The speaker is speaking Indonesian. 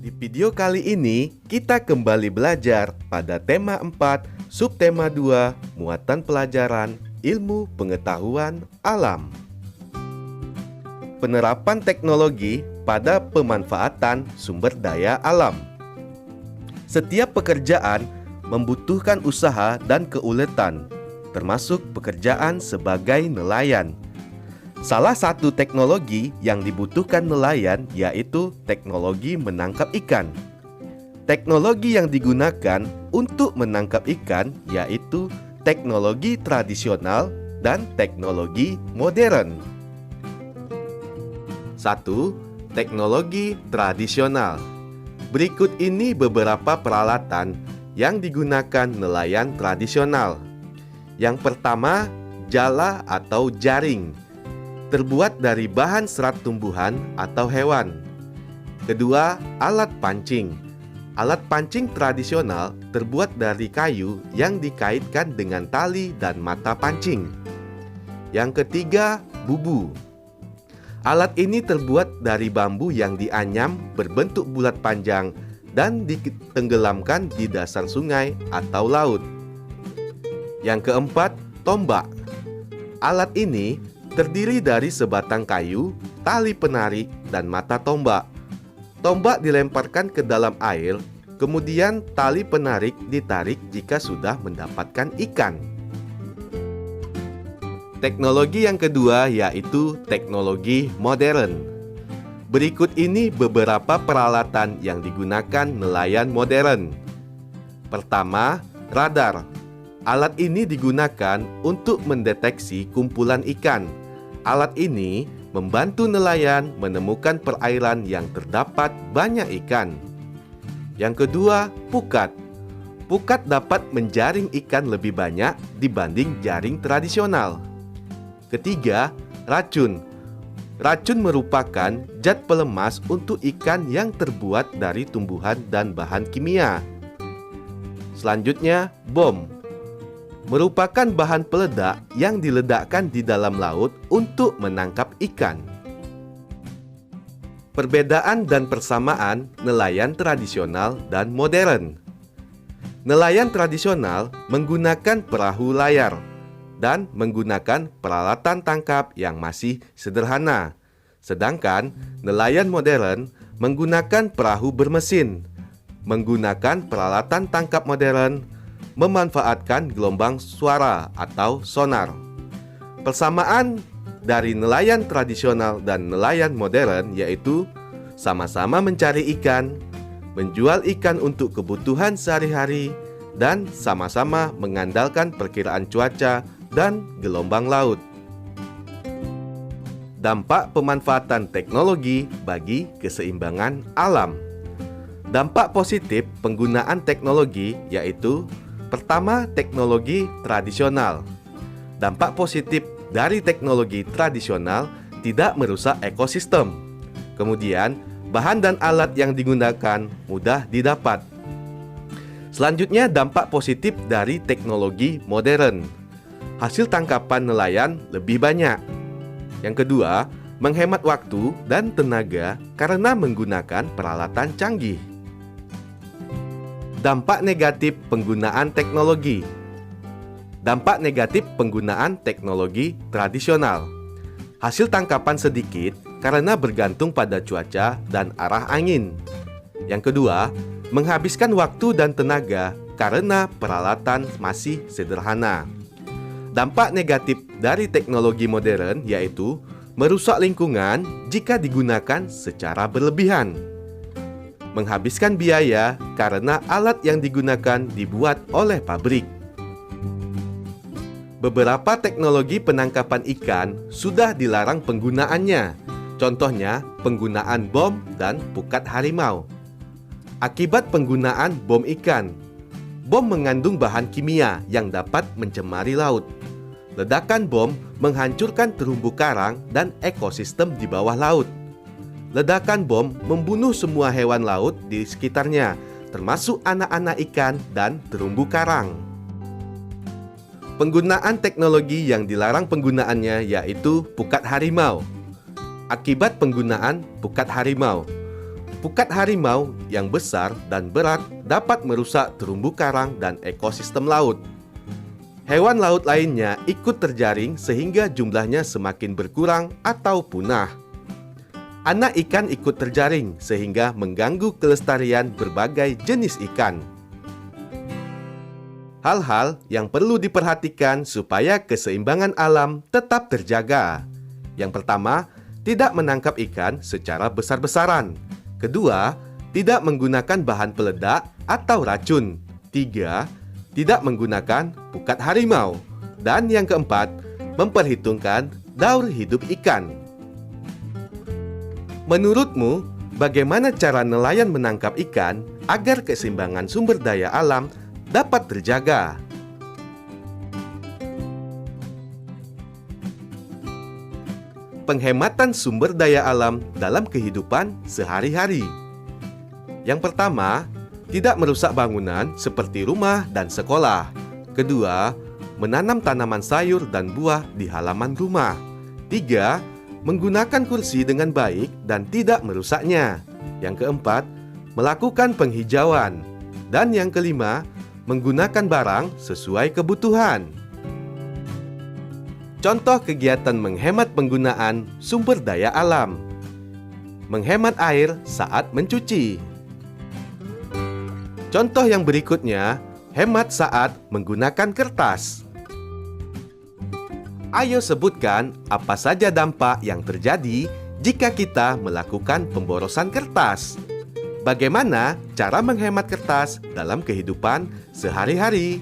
Di video kali ini, kita kembali belajar pada tema 4, subtema 2, muatan pelajaran, ilmu pengetahuan alam. Penerapan teknologi pada pemanfaatan sumber daya alam. Setiap pekerjaan membutuhkan usaha dan keuletan, termasuk pekerjaan sebagai nelayan. Salah satu teknologi yang dibutuhkan nelayan yaitu teknologi menangkap ikan. Teknologi yang digunakan untuk menangkap ikan yaitu teknologi tradisional dan teknologi modern. 1. Teknologi tradisional. Berikut ini beberapa peralatan yang digunakan nelayan tradisional. Yang pertama, jala atau jaring. Terbuat dari bahan serat tumbuhan atau hewan. Kedua, alat pancing. Alat pancing tradisional terbuat dari kayu yang dikaitkan dengan tali dan mata pancing. Yang ketiga, bubu. Alat ini terbuat dari bambu yang dianyam berbentuk bulat panjang dan ditenggelamkan di dasar sungai atau laut. Yang keempat, tombak. Alat ini terdiri dari sebatang kayu, tali penarik, dan mata tombak. Tombak dilemparkan ke dalam air, kemudian tali penarik ditarik jika sudah mendapatkan ikan. Teknologi yang kedua yaitu teknologi modern. Berikut ini beberapa peralatan yang digunakan nelayan modern. Pertama, radar. Alat ini digunakan untuk mendeteksi kumpulan ikan. Alat ini membantu nelayan menemukan perairan yang terdapat banyak ikan. Yang kedua, pukat. Pukat dapat menjaring ikan lebih banyak dibanding jaring tradisional. Ketiga, racun. Racun merupakan zat pelemas untuk ikan yang terbuat dari tumbuhan dan bahan kimia. Selanjutnya, bom. Merupakan bahan peledak yang diledakkan di dalam laut untuk menangkap ikan. Perbedaan dan persamaan nelayan tradisional dan modern. Nelayan tradisional menggunakan perahu layar dan menggunakan peralatan tangkap yang masih sederhana. Sedangkan nelayan modern menggunakan perahu bermesin, menggunakan peralatan tangkap modern, memanfaatkan gelombang suara atau sonar. Persamaan dari nelayan tradisional dan nelayan modern yaitu sama-sama mencari ikan, menjual ikan untuk kebutuhan sehari-hari, dan sama-sama mengandalkan perkiraan cuaca dan gelombang laut. Dampak pemanfaatan teknologi bagi keseimbangan alam. Dampak positif penggunaan teknologi yaitu: pertama, teknologi tradisional. Dampak positif dari teknologi tradisional tidak merusak ekosistem. Kemudian, bahan dan alat yang digunakan mudah didapat. Selanjutnya, dampak positif dari teknologi modern. Hasil tangkapan nelayan lebih banyak. Yang kedua, menghemat waktu dan tenaga karena menggunakan peralatan canggih. Dampak negatif penggunaan teknologi. Dampak negatif penggunaan teknologi tradisional. Hasil tangkapan sedikit karena bergantung pada cuaca dan arah angin. Yang kedua, menghabiskan waktu dan tenaga karena peralatan masih sederhana. Dampak negatif dari teknologi modern yaitu merusak lingkungan jika digunakan secara berlebihan. Menghabiskan biaya karena alat yang digunakan dibuat oleh pabrik. Beberapa teknologi penangkapan ikan sudah dilarang penggunaannya. Contohnya, penggunaan bom dan pukat harimau. Akibat penggunaan bom ikan. Bom mengandung bahan kimia yang dapat mencemari laut. Ledakan bom menghancurkan terumbu karang dan ekosistem di bawah laut. Ledakan bom membunuh semua hewan laut di sekitarnya, termasuk anak-anak ikan dan terumbu karang. Penggunaan teknologi yang dilarang penggunaannya yaitu pukat harimau. Akibat penggunaan pukat harimau, Pukat harimau yang besar dan berat dapat merusak terumbu karang dan ekosistem laut. Hewan laut lainnya ikut terjaring sehingga jumlahnya semakin berkurang atau punah. Anak ikan ikut terjaring sehingga mengganggu kelestarian berbagai jenis ikan. Hal-hal yang perlu diperhatikan supaya keseimbangan alam tetap terjaga. Yang pertama, tidak menangkap ikan secara besar-besaran. Kedua, tidak menggunakan bahan peledak atau racun. Tiga, tidak menggunakan pukat harimau. Dan yang keempat, memperhitungkan daur hidup ikan. Menurutmu, bagaimana cara nelayan menangkap ikan agar keseimbangan sumber daya alam dapat terjaga? Penghematan sumber daya alam dalam kehidupan sehari-hari. Yang pertama, tidak merusak bangunan seperti rumah dan sekolah. Kedua, menanam tanaman sayur dan buah di halaman rumah. Tiga, menggunakan kursi dengan baik dan tidak merusaknya. Yang keempat, melakukan penghijauan. Dan yang kelima, menggunakan barang sesuai kebutuhan. Contoh kegiatan menghemat penggunaan sumber daya alam. Menghemat air saat mencuci. Contoh yang berikutnya, hemat saat menggunakan kertas. Ayo sebutkan apa saja dampak yang terjadi jika kita melakukan pemborosan kertas. Bagaimana cara menghemat kertas dalam kehidupan sehari-hari?